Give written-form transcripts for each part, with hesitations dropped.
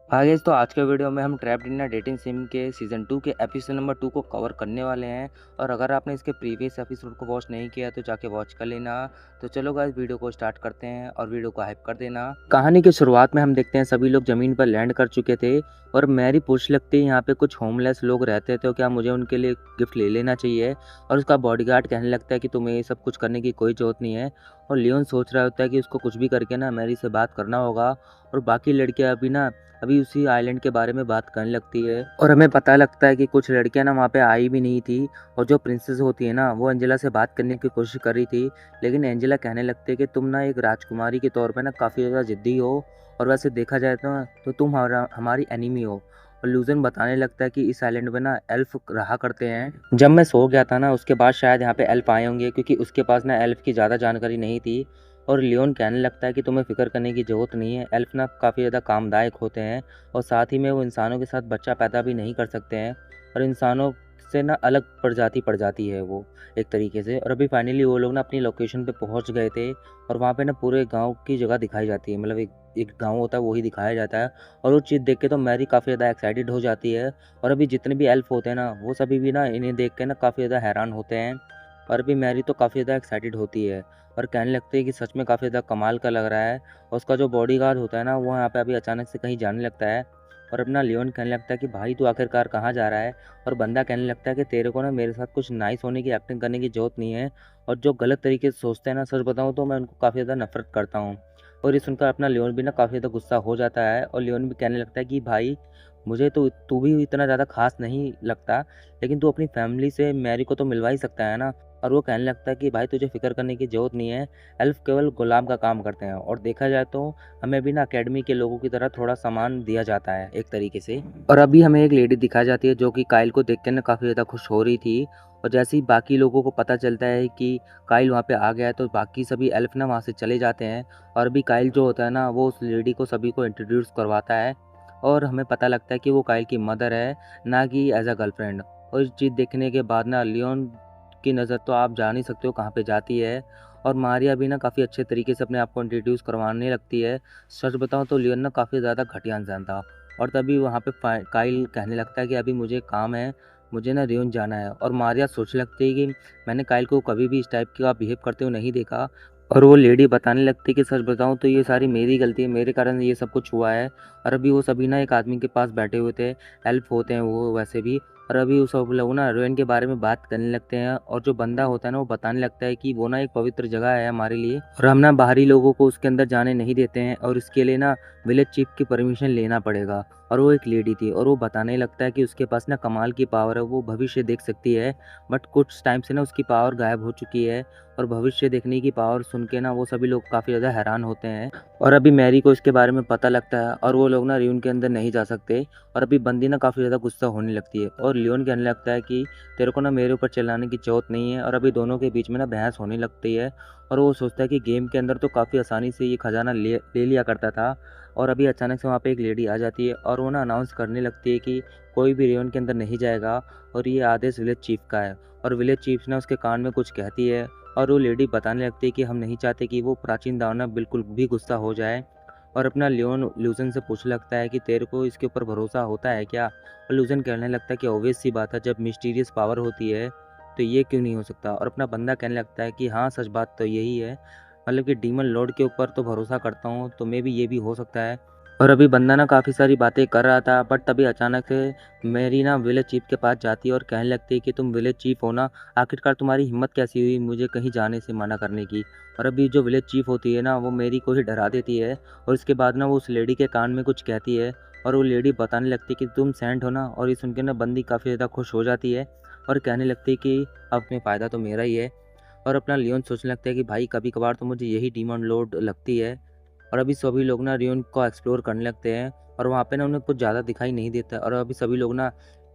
हाँ गाइस, तो आज के वीडियो में हम trapped in a dating SIM के सीज़न 2 के एपिसोड नंबर 2 को कवर करने वाले हैं। और अगर आपने इसके प्रीवियस एपिसोड को वॉच नहीं किया तो जाके वॉच कर लेना। तो चलो गाइस, वीडियो को स्टार्ट करते हैं और वीडियो को हाइप कर देना। कहानी की शुरुआत में हम देखते हैं सभी लोग ज़मीन पर लैंड कर चुके थे और मैरी पूछ लगती है यहाँ पे कुछ होमलेस लोग रहते थे, तो क्या मुझे उनके लिए गिफ्ट ले लेना चाहिए। और उसका बॉडीगार्ड कहने लगता है कि तुम्हें ये सब कुछ करने की कोई ज़रूरत नहीं है। और लियोन सोच रहा होता है कि उसको कुछ भी करके ना मैरी से बात करना होगा। और बाकी लड़कियाँ अभी उसी आइलैंड के बारे में बात करने लगती है और हमें पता लगता है कि कुछ लड़कियां ना वहाँ पे आई भी नहीं थी। और जो प्रिंसेस होती है ना, वो एंजेला से बात करने की कोशिश कर रही थी, लेकिन एंजेला कहने लगती है कि तुम ना एक राजकुमारी के तौर पे ना काफ़ी ज़्यादा जिद्दी हो और वैसे देखा जाए तो तुम हमारी एनिमी हो। और लूजन बताने लगता है कि इस आइलैंड में ना एल्फ रहा करते हैं। जब मैं सो गया था ना, उसके बाद शायद यहाँ पे एल्फ आए होंगे, क्योंकि उसके पास ना एल्फ की ज़्यादा जानकारी नहीं थी। और लियोन कहने लगता है कि तुम्हें फ़िक्र करने की ज़रूरत नहीं है, एल्फ ना काफ़ी ज़्यादा कामदायक होते हैं और साथ ही में वो इंसानों के साथ बच्चा पैदा भी नहीं कर सकते हैं। और इंसानों से ना अलग प्रजाति पड़ जाती है वो एक तरीके से। और अभी फाइनली वो लोग ना अपनी लोकेशन पे पहुंच गए थे और वहाँ पे ना पूरे गांव की जगह दिखाई जाती है, मतलब एक एक गांव होता है वही दिखाया जाता है। और वो चीज़ देख के तो मैरी काफ़ी ज़्यादा एक्साइटेड हो जाती है। और अभी जितने भी एल्फ होते हैं ना, वो सभी भी ना इन्हें देख के ना काफ़ी ज़्यादा हैरान होते हैं। और अभी मैरी तो काफ़ी ज़्यादा एक्साइटेड होती है और कहने लगती है कि सच में काफ़ी ज़्यादा कमाल का लग रहा है। और उसका जो बॉडीगार्ड होता है ना, वो यहाँ पे अभी अचानक से कहीं जाने लगता है। और अपना लियोन कहने लगता है कि भाई तू आखिरकार कहाँ जा रहा है। और बंदा कहने लगता है कि तेरे को ना मेरे साथ कुछ नाइस होने की एक्टिंग करने की ज़रूरत नहीं है। और जो गलत तरीके से सोचते हैं ना, सच बताऊँ तो मैं उनको काफ़ी ज़्यादा नफरत करता हूँ। और ये सुनकर अपना लियोन भी ना काफ़ी ज़्यादा गुस्सा हो जाता है और लियोन भी कहने लगता है कि भाई मुझे तो तू भी इतना ज़्यादा खास नहीं लगता, लेकिन तू अपनी फैमिली से मैरी को तो मिलवा ही सकता है ना। और वो कहने लगता है कि भाई तुझे फ़िक्र करने की ज़रूरत नहीं है, एल्फ केवल गुलाम का काम करते हैं। और देखा जाए तो हमें भी ना अकेडमी के लोगों की तरह थोड़ा सामान दिया जाता है एक तरीके से। और अभी हमें एक लेडी दिखाई जाती है जो कि काइल को देख के ना काफ़ी ज़्यादा खुश हो रही थी। और जैसे ही बाकी लोगों को पता चलता है कि काइल वहाँ पे आ गया है, तो बाकी सभी एल्फ ना वहाँ से चले जाते हैं। और अभी काइल जो होता है ना, वो उस लेडी को सभी को इंट्रोड्यूस करवाता है और हमें पता लगता है कि वो काइल की मदर है, ना कि एज अ गर्लफ्रेंड। और इस चीज़ देखने के बाद ना लियोन की नज़र तो आप जान ही सकते हो कहाँ पे जाती है। और मारिया भी ना काफ़ी अच्छे तरीके से अपने आप को इंट्रोड्यूस करवाने लगती है। सच बताऊँ तो लियोन ना काफ़ी ज़्यादा घटिया इंसान था। और तभी वहाँ पे काइल कहने लगता है कि अभी मुझे काम है, मुझे ना रियोन जाना है। और मारिया सोचने लगती है कि मैंने काइल को कभी भी इस टाइप का बिहेव करते हुए नहीं देखा। और वो लेडी बताने लगती है कि सच बताऊँ तो ये सारी मेरी गलती है, मेरे कारण ये सब कुछ हुआ है। और अभी वो सभी ना एक आदमी के पास बैठे हुए थे, हेल्प होते हैं वो वैसे भी। और अभी वो सब लोग ना रुइन के बारे में बात करने लगते हैं और जो बंदा होता है ना, वो बताने लगता है कि वो ना एक पवित्र जगह है हमारे लिए और हम ना बाहरी लोगों को उसके अंदर जाने नहीं देते हैं और इसके लिए ना विलेज चीफ की परमिशन लेना पड़ेगा। और वो एक लेडी थी और वो बताने लगता है कि उसके पास ना कमाल की पावर है, वो भविष्य देख सकती है। बट कुछ टाइम से ना उसकी पावर गायब हो चुकी है। और भविष्य देखने की पावर सुन के ना वो सभी लोग काफ़ी ज़्यादा हैरान होते हैं। और अभी मैरी को इसके बारे में पता लगता है और वो लोग ना रियून के अंदर नहीं जा सकते। और अभी बंदी ना काफ़ी ज़्यादा गुस्सा होने लगती है और लियोन कहने लगता है कि तेरे को ना मेरे ऊपर चिल्लाने की ज़रूरत नहीं है। और अभी दोनों के बीच में ना बहस होने लगती है और वो सोचता है कि गेम के अंदर तो काफ़ी आसानी से ये खजाना ले लिया करता था। और अभी अचानक से वहाँ पे एक लेडी आ जाती है और वो ना अनाउंस करने लगती है कि कोई भी रियोन के अंदर नहीं जाएगा और ये आदेश विलेज चीफ का है। और विलेज चीफ ना उसके कान में कुछ कहती है और वो लेडी बताने लगती है कि हम नहीं चाहते कि वो प्राचीन दानव बिल्कुल भी गुस्सा हो जाए। और अपना लियोन लूजन से पूछने लगता है कि तेरे को इसके ऊपर भरोसा होता है क्या। और लूजन कहने लगता है कि ऑब्वियस सी बात है, जब मिस्टीरियस पावर होती है तो ये क्यों नहीं हो सकता। और अपना बंदा कहने लगता है कि हाँ सच बात तो यही है, मतलब कि डीमन लॉर्ड के ऊपर तो भरोसा करता हूँ, तो मे भी ये भी हो सकता है। और अभी बंदा ना काफ़ी सारी बातें कर रहा था, बट तभी अचानक से मेरी ना विलेज चीफ के पास जाती है और कहने लगती है कि तुम विलेज चीफ हो ना, आखिरकार तुम्हारी हिम्मत कैसी हुई मुझे कहीं जाने से मना करने की। और अभी जो विलेज चीफ होती है ना, वो मेरी को ही डरा देती है और इसके बाद ना वो उस लेडी के कान में कुछ कहती है और वो लेडी बताने लगती है कि तुम सेंट हो ना। और ये सुन के ना बंदी काफ़ी ज़्यादा खुश हो जाती है और कहने लगती है कि अब में फ़ायदा तो मेरा ही है। और अपना लियोन सोचने लगता है कि भाई कभी कभार तो मुझे यही डिमांड लोड लगती है। और अभी सभी लोग ना रियोन को एक्सप्लोर करने लगते हैं और वहाँ पे ना उन्हें कुछ ज़्यादा दिखाई नहीं देता और अभी सभी लोग ना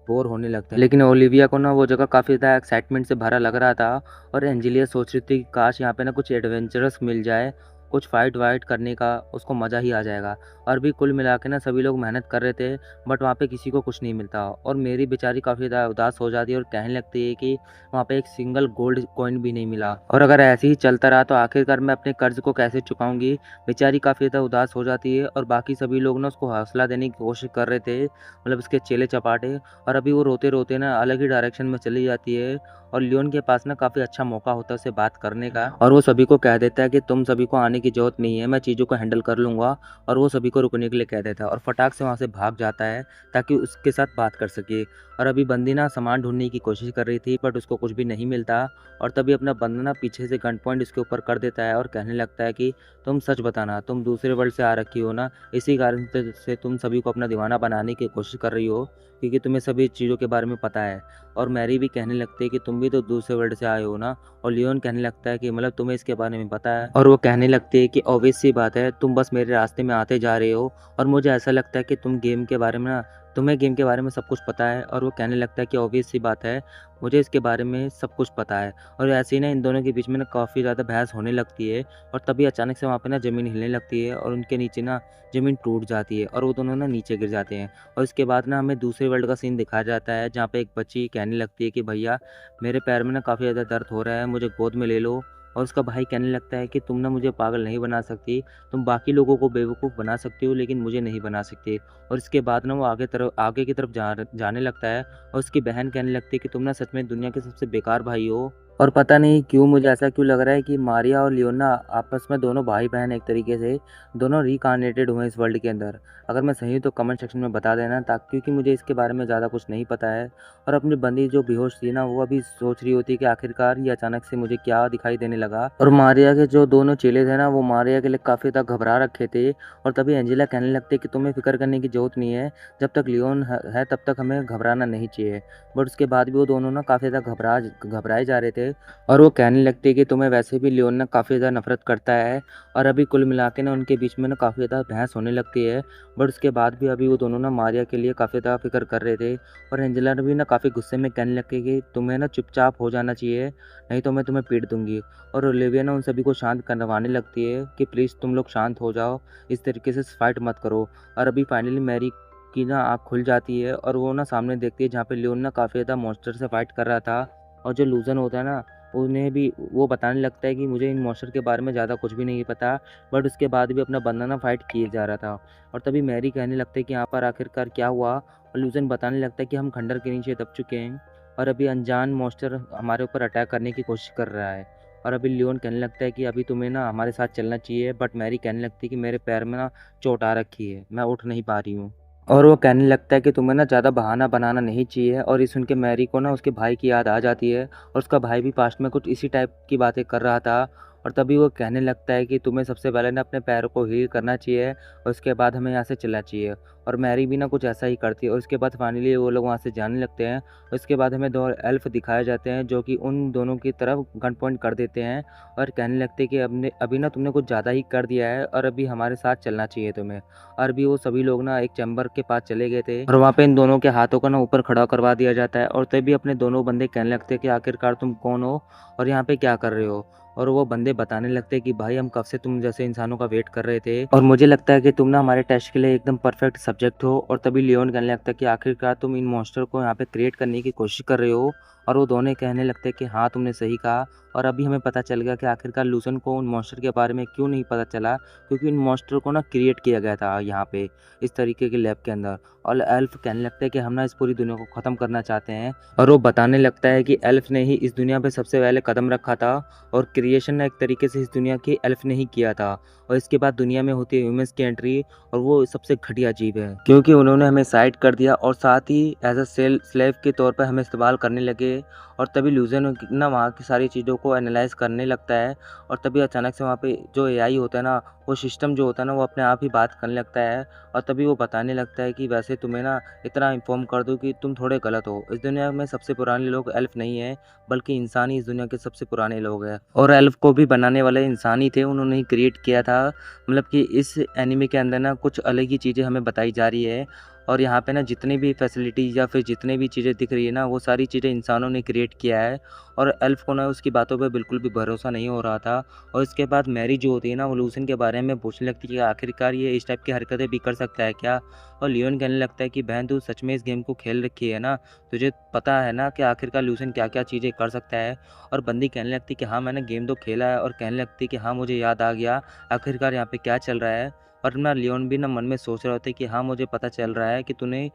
बोर होने लगते हैं। लेकिन ओलिविया को ना वो जगह काफ़ी ज़्यादा एक्साइटमेंट से भरा लग रहा था और एंजेलिया सोच रही थी कि काश यहाँ पे ना कुछ एडवेंचरस मिल जाए। कुछ फ़ाइट वाइट करने का उसको मज़ा ही आ जाएगा। और भी कुल मिला के ना सभी लोग मेहनत कर रहे थे, बट वहाँ पे किसी को कुछ नहीं मिलता और मेरी बेचारी काफ़ी ज़्यादा उदास हो जाती है और कहने लगती है कि वहाँ पे एक सिंगल गोल्ड कॉइन भी नहीं मिला और अगर ऐसे ही चलता रहा तो आखिरकार मैं अपने कर्ज़ को कैसे चुकाऊँगी। बेचारी काफ़ी ज़्यादा उदास हो जाती है और बाकी सभी लोग ना उसको हौसला देने की कोशिश कर रहे थे, मतलब उसके चेले-चपाटे। और अभी वो रोते-रोते ना अलग ही डायरेक्शन में चली जाती है और लियोन के पास ना काफ़ी अच्छा मौका होता है उससे बात करने का और वो सभी को कह देता है कि तुम सभी को आने की ज़रूरत नहीं है, मैं चीज़ों को हैंडल कर लूँगा। और वो सभी को रुकने के लिए कह देता है और फटाक से वहाँ से भाग जाता है ताकि उसके साथ बात कर सके। और अभी बंदी ना सामान ढूँढने की कोशिश कर रही थी बट उसको कुछ भी नहीं मिलता और तभी अपना बंदा ना पीछे से गन पॉइंट इसके ऊपर कर देता है और कहने लगता है कि तुम सच बताना, तुम दूसरे वर्ल्ड से आ रखी हो ना, इसी कारण से तुम सभी को अपना दीवाना बनाने की कोशिश कर रही हो क्योंकि तुम्हें सभी चीज़ों के बारे में पता है। और मैरी भी कहने लगती है कि तुम भी तो दूसरे वर्ल्ड से आए हो ना। और लियोन कहने लगता है कि मतलब तुम्हें इसके बारे में पता है और वो कहने लगती है कि ऑब्वियस सी बात है, तुम बस मेरे रास्ते में आते जा रहे हो और मुझे ऐसा लगता है कि तुम्हें गेम के बारे में सब कुछ पता है। और वो कहने लगता है कि ऑब्वियस सी बात है, मुझे इसके बारे में सब कुछ पता है। और ऐसे ही ना इन दोनों के बीच में ना काफ़ी ज़्यादा बहस होने लगती है और तभी अचानक से वहाँ पे ना ज़मीन हिलने लगती है और उनके नीचे ना ज़मीन टूट जाती है और वो दोनों ना नीचे गिर जाते हैं। और इसके बाद ना हमें दूसरे वर्ल्ड का सीन दिखाया जाता है जहाँ पे एक बच्ची कहने लगती है कि भैया मेरे पैर में ना काफ़ी ज़्यादा दर्द हो रहा है, मुझे गोद में ले लो। और उसका भाई कहने लगता है कि तुम ना मुझे पागल नहीं बना सकती, तुम बाकी लोगों को बेवकूफ़ बना सकती हो लेकिन मुझे नहीं बना सकती। और इसके बाद ना वो आगे की तरफ जाने लगता है और उसकी बहन कहने लगती है कि तुम ना सच में दुनिया के सबसे बेकार भाई हो। और पता नहीं क्यों मुझे ऐसा क्यों लग रहा है कि मारिया और लियोना आपस में दोनों भाई-बहन एक तरीके से दोनों रिकार्नेटेड हुए हैं इस वर्ल्ड के अंदर। अगर मैं सही हूँ तो कमेंट सेक्शन में बता देना ताकि क्योंकि मुझे इसके बारे में ज़्यादा कुछ नहीं पता है। और अपनी बंदी जो बेहोश थी ना वो अभी सोच रही होती है कि आखिरकार ये अचानक से मुझे क्या दिखाई देने लगा। और मारिया के जो दोनों चेले थे ना वो मारिया के लिए काफ़ी ज़्यादा घबरा रखे थे और तभी एंजेला कहने लगती है कि तुम्हें फ़िक्र करने की ज़रूरत नहीं है, जब तक लियोन है तब तक हमें घबराना नहीं चाहिए। बट उसके बाद भी वो दोनों ना काफ़ी ज़्यादा घबराए जा रहे थे और वो कहने लगती है कि तुम्हें वैसे भी लियोन ना काफ़ी ज़्यादा नफ़रत करता है। और अभी कुल मिला के ना उनके बीच में ना काफ़ी ज़्यादा बहस होने लगती है। बट उसके बाद भी अभी वो दोनों ना मारिया के लिए काफ़ी ज़्यादा फ़िक्र कर रहे थे और एंजेला ने भी ना काफ़ी गुस्से में कहने लगती है कि तुम्हें ना चुपचाप हो जाना चाहिए, नहीं तो मैं तुम्हें पीट दूँगी। और ओलिविया ना उन सभी को शांत करवाने लगती है कि प्लीज़ तुम लोग शांत हो जाओ, इस तरीके से फाइट मत करो। और अभी फाइनली मैरी की ना आँख खुल जाती है और वो ना सामने देखती है जहाँ पे लियोन ना काफ़ी ज़्यादा मॉन्स्टर से फाइट कर रहा था। और जो लूज़न होता है ना उन्हें भी वो बताने लगता है कि मुझे इन मॉन्स्टर के बारे में ज़्यादा कुछ भी नहीं पता, बट उसके बाद भी अपना बंदा ना फाइट किए जा रहा था। और तभी मैरी कहने लगता है कि यहाँ पर आखिरकार क्या हुआ और लूज़न बताने लगता है कि हम खंडर के नीचे दब चुके हैं और अभी अनजान मॉन्स्टर हमारे ऊपर अटैक करने की कोशिश कर रहा है। और अभी लियोन कहने लगता है कि अभी तुम्हें ना हमारे साथ चलना चाहिए, बट मैरी कहने लगती है कि मेरे पैर में ना चोट आ रखी है, मैं उठ नहीं पा रही हूँ। और वो कहने लगता है कि तुम्हें ना ज़्यादा बहाना बनाना नहीं चाहिए। और ये सुन के मैरी को ना उसके भाई की याद आ जाती है और उसका भाई भी पास्ट में कुछ इसी टाइप की बातें कर रहा था। और तभी वो कहने लगता है कि तुम्हें सबसे पहले ना अपने पैरों को हील करना चाहिए और उसके बाद हमें यहाँ से चलना चाहिए। और मैरी भी ना कुछ ऐसा ही करती है और उसके बाद फाइनली वो लोग वहाँ से जाने लगते हैं। उसके बाद हमें 2 एल्फ दिखाए जाते हैं जो कि उन दोनों की तरफ गन पॉइंट कर देते हैं और कहने लगते हैं कि अभी ना तुमने कुछ ज़्यादा ही कर दिया है और अभी हमारे साथ चलना चाहिए तुम्हें। और भी वो सभी लोग ना एक चैम्बर के पास चले गए थे और वहाँ पे इन दोनों के हाथों को ना ऊपर खड़ा करवा दिया जाता है और तभी अपने दोनों बंदे कहने लगते हैं कि आखिरकार तुम कौन हो और यहाँ पे क्या कर रहे हो। और वो बंदे बताने लगते हैं कि भाई हम कब से तुम जैसे इंसानों का वेट कर रहे थे और मुझे लगता है कि तुम ना हमारे टेस्ट के लिए एकदम परफेक्ट सब्जेक्ट हो। और तभी लियोन कहने लगता है कि आखिरकार तुम इन मॉन्स्टर को यहाँ पे क्रिएट करने की कोशिश कर रहे हो। और वो दोनों कहने लगते हैं कि हाँ तुमने सही कहा। और अभी हमें पता चल गया कि आखिरकार लूसन को उन मॉन्स्टर के बारे में क्यों नहीं पता चला, क्योंकि उन मॉन्स्टर को ना क्रिएट किया गया था यहाँ पे इस तरीके के लैब के अंदर। और एल्फ कहने लगता है कि हम ना इस पूरी दुनिया को ख़त्म करना चाहते हैं। और वो बताने लगता है कि एल्फ ने ही इस दुनिया पे सबसे पहले कदम रखा था और क्रिएशन ना एक तरीके से इस दुनिया की एल्फ ने ही किया था। और इसके बाद दुनिया में होती है ह्यूमंस की एंट्री और वो सबसे घटिया जीव है क्योंकि उन्होंने हमें साइड कर दिया और साथ ही एज अ स्लेव के तौर पर हमें इस्तेमाल करने लगे। और तभी लूजन ना वहाँ की सारी चीज़ों को एनालाइज करने लगता है और तभी अचानक से वहाँ पे जो एआई होता है ना वो सिस्टम जो होता है ना वो अपने आप ही बात करने लगता है और तभी वो बताने लगता है कि वैसे तुम्हें ना इतना इन्फॉर्म कर दूँ कि तुम थोड़े गलत हो। इस दुनिया में सबसे पुराने लोग एल्फ नहीं हैं, बल्कि इंसान ही इस दुनिया के सबसे पुराने लोग हैं। और एल्फ को भी बनाने वाले इंसान ही थे, उन्होंने ही क्रिएट किया था। मतलब कि इस एनीमे के अंदर ना कुछ अलग ही चीज़ें हमें बताई जा रही है। और यहाँ पे ना जितनी भी फैसिलिटीज़ या फिर जितनी भी चीज़ें दिख रही है ना, वो सारी चीज़ें इंसानों ने क्रिएट किया है। और एल्फ को ना उसकी बातों पे बिल्कुल भी भरोसा नहीं हो रहा था। और इसके बाद मैरी जो होती है ना, वो लूसन के बारे में पूछने लगती है कि आखिरकार ये इस टाइप की हरकतें भी कर सकता है क्या? और लियोन कहने लगता है कि बहन तू सच में इस गेम को खेल रखी है ना? तुझे पता है ना कि आखिरकार लूसन क्या-क्या चीज़ें कर सकता है? और बंदी कहने लगती है कि हाँ, मैंने गेम तो खेला है। और कहने लगती है कि हाँ, मुझे याद आ गया आखिरकार यहाँ पे क्या चल रहा है। और ना लियोन भी ना मन में सोच रहा होता है कि हाँ, मुझे पता चल रहा है कि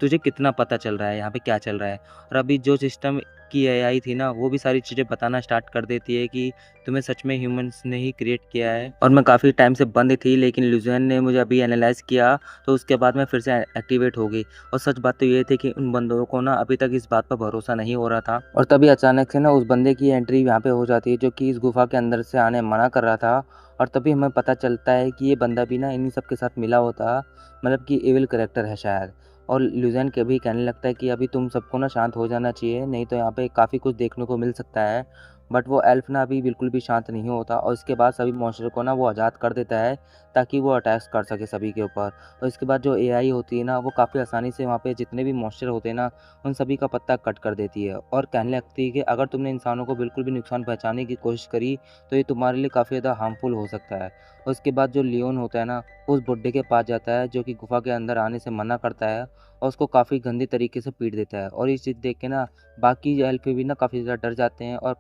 तुझे कितना पता चल रहा है यहाँ पे क्या चल रहा है। और अभी जो सिस्टम की एआई थी ना, वो भी सारी चीज़ें बताना स्टार्ट कर देती है कि तुम्हें सच में ह्यूमंस ने ही क्रिएट किया है। और मैं काफ़ी टाइम से बंद थी, लेकिन ल्यूज़ियन ने मुझे अभी एनालाइज़ किया, तो उसके बाद मैं फिर से एक्टिवेट हो गई। और सच बात तो ये थी कि उन बंदों को ना अभी तक इस बात पर भरोसा नहीं हो रहा था। और तभी अचानक से ना उस बंदे की एंट्री यहाँ पे हो जाती है, जो कि इस गुफा के अंदर से आने मना कर रहा था। और तभी हमें पता चलता है कि ये बंदा भी ना इन्हीं सब के साथ मिला होता, मतलब कि एविल कैरेक्टर है शायद। और ल्यूज़ियन के भी कहने लगता है कि अभी तुम सबको ना शांत हो जाना चाहिए, नहीं तो यहाँ पे काफ़ी कुछ देखने को मिल सकता है। बट वो एल्फ ना अभी बिल्कुल भी शांत नहीं होता, और इसके बाद सभी मॉन्स्टर को ना वो आज़ाद कर देता है, ताकि वो अटैक कर सके सभी के ऊपर। और इसके बाद जो एआई होती है ना, वो काफ़ी आसानी से वहाँ पे जितने भी मॉन्स्टर होते हैं ना, उन सभी का पत्ता कट कर देती है। और कहने लगती है कि अगर तुमने इंसानों को बिल्कुल भी नुकसान पहुँचाने की कोशिश करी, तो ये तुम्हारे लिए काफ़ी ज़्यादा हार्मफुल हो सकता है। और उसके बाद जो लियोन होता है ना, उस बुड्ढे के पास जाता है, जो कि गुफा के अंदर आने से मना करता है, और उसको काफ़ी गंदे तरीके से पीट देता है। और ये चीज़ देख के ना बाकी एल्फ भी ना काफ़ी ज़्यादा डर जाते हैं, और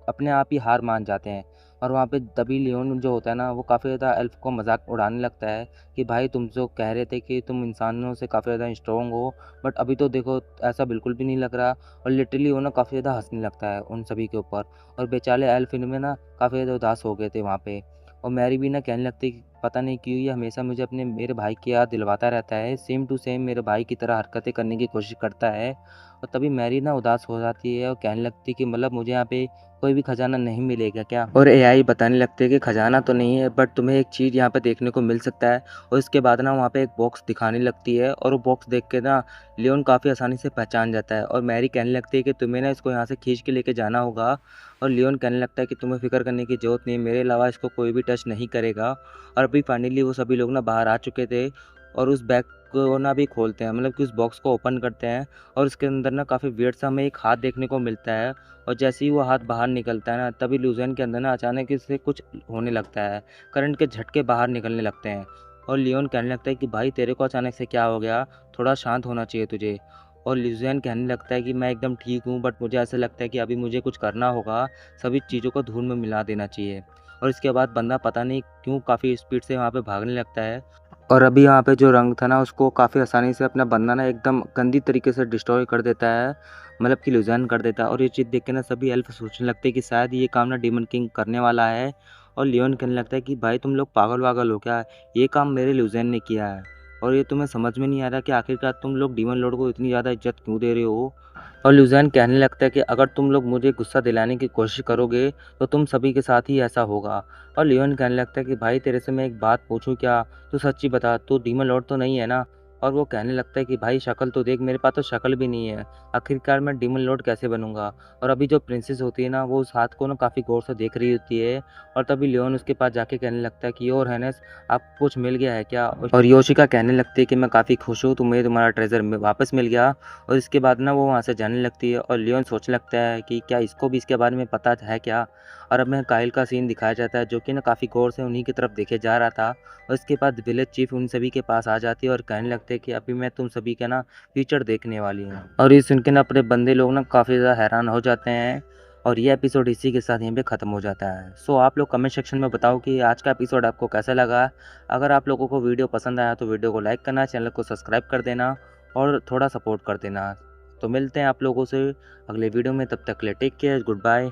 अपने आप ही हार मान जाते हैं। और वहाँ पे तभी लियोन जो होता है ना, वो काफ़ी ज़्यादा एल्फ को मजाक उड़ाने लगता है कि भाई तुम जो कह रहे थे कि तुम इंसानों से काफ़ी ज़्यादा स्ट्रॉन्ग हो, बट अभी तो देखो ऐसा बिल्कुल भी नहीं लग रहा। और लिटरली वो ना काफ़ी ज़्यादा हंसने लगता है उन सभी के ऊपर। और बेचारे एल्फ इनमें ना काफ़ी ज़्यादा उदास हो गए थे वहाँ पे। और मैरी भी ना कहने लगती है कि पता नहीं क्यों ये हमेशा मुझे मेरे भाई की याद दिलवाता रहता है, सेम टू सेम मेरे भाई की तरह हरकतें करने की कोशिश करता है। और तभी मैरी ना उदास हो जाती है और कहने लगती है कि मतलब मुझे यहाँ पे कोई भी खजाना नहीं मिलेगा क्या? और एआई बताने लगते हैं कि खजाना तो नहीं है, बट तुम्हें एक चीज़ यहाँ पे देखने को मिल सकता है। और इसके बाद ना वहाँ पे एक बॉक्स दिखाने लगती है, और वो बॉक्स देख के ना लियोन काफ़ी आसानी से पहचान जाता है। और मैरी कहने लगती है कि तुम्हें ना इसको यहाँ से खींच के लेके जाना होगा। और लियोन कहने लगता है कि तुम्हें फ़िक्र करने की ज़रूरत नहीं है, मेरे अलावा इसको कोई भी टच नहीं करेगा। और अभी फाइनली वो सभी लोग ना बाहर आ चुके थे, और उस बैग को ना भी खोलते हैं, मतलब कि उस बॉक्स को ओपन करते हैं। और उसके अंदर ना काफ़ी वियर्ड सा हमें एक हाथ देखने को मिलता है। और जैसे ही वो हाथ बाहर निकलता है ना, तभी ल्यूज़ियन के अंदर ना अचानक से कुछ होने लगता है, करंट के झटके बाहर निकलने लगते हैं। और लियोन कहने लगता है कि भाई तेरे को अचानक से क्या हो गया, थोड़ा शांत होना चाहिए तुझे। और ल्यूज़ियन कहने लगता है कि मैं एकदम ठीक हूँ, बट मुझे ऐसा लगता है कि अभी मुझे कुछ करना होगा, सभी चीज़ों को धूल में मिला देना चाहिए। और इसके बाद बंदा पता नहीं क्यों काफ़ी स्पीड से वहाँ पे भागने लगता है। और अभी यहाँ पे जो रंग था ना, उसको काफ़ी आसानी से अपना बंदा ना एकदम गंदी तरीके से डिस्ट्रॉय कर देता है, मतलब कि लुज़ान कर देता है। और ये चीज़ देख के ना सभी एल्फ सोचने लगते हैं कि शायद ये काम ना डीमन किंग करने वाला है। और लियोन कहने लगता है कि भाई तुम लोग पागल-वागल हो क्या? ये काम मेरे लुज़ान ने किया है। और ये तुम्हें समझ में नहीं आ रहा कि आखिरकार तुम लोग डीमन लॉर्ड को इतनी ज़्यादा इज़्ज़त क्यों दे रहे हो? और लुज़ान कहने लगता है कि अगर तुम लोग मुझे गुस्सा दिलाने की कोशिश करोगे, तो तुम सभी के साथ ही ऐसा होगा। और लियोन कहने लगता है कि भाई तेरे से मैं एक बात पूछूँ क्या? तू सच्ची बता, तू डीमन लॉर्ड तो नहीं है ना? और वो कहने लगता है कि भाई शक्ल तो देख, मेरे पास तो शक्ल भी नहीं है, आखिरकार मैं डीमन लॉर्ड कैसे बनूंगा? और अभी जो प्रिंसेस होती है ना, वो उस हाथ को ना काफ़ी गौर से देख रही होती है। और तभी लियोन उसके पास जाके कहने लगता है कि योर हाइनेस, आपको कुछ मिल गया है क्या? और योशिका कहने लगती है कि मैं काफ़ी खुश हूँ, तुम्हें तुम्हारा ट्रेजर वापस मिल गया। और इसके बाद ना वो वहाँ से जाने लगती है, और लियोन सोचने लगता है कि क्या इसको भी इसके बारे में पता है क्या? और अब हमें काइल का सीन दिखाया जाता है, जो कि ना काफ़ी गौर से उन्हीं की तरफ देखे जा रहा था। और इसके बाद विलेज चीफ उन सभी के पास आ जाती है और कहने लगते हैं कि अभी मैं तुम सभी का ना फ्यूचर देखने वाली हूँ। और ये सुन के ना अपने बंदे लोग ना काफ़ी ज़्यादा हैरान हो जाते हैं। और ये एपिसोड इसी के साथ यहीं पे ख़त्म हो जाता है। सो आप लोग कमेंट सेक्शन में बताओ कि आज का एपिसोड आपको कैसा लगा। अगर आप लोगों को वीडियो पसंद आया तो वीडियो को लाइक करना, चैनल को सब्सक्राइब कर देना, और थोड़ा सपोर्ट कर देना। तो मिलते हैं आप लोगों से अगले वीडियो में, तब तक के लिए टेक केयर, गुड बाय।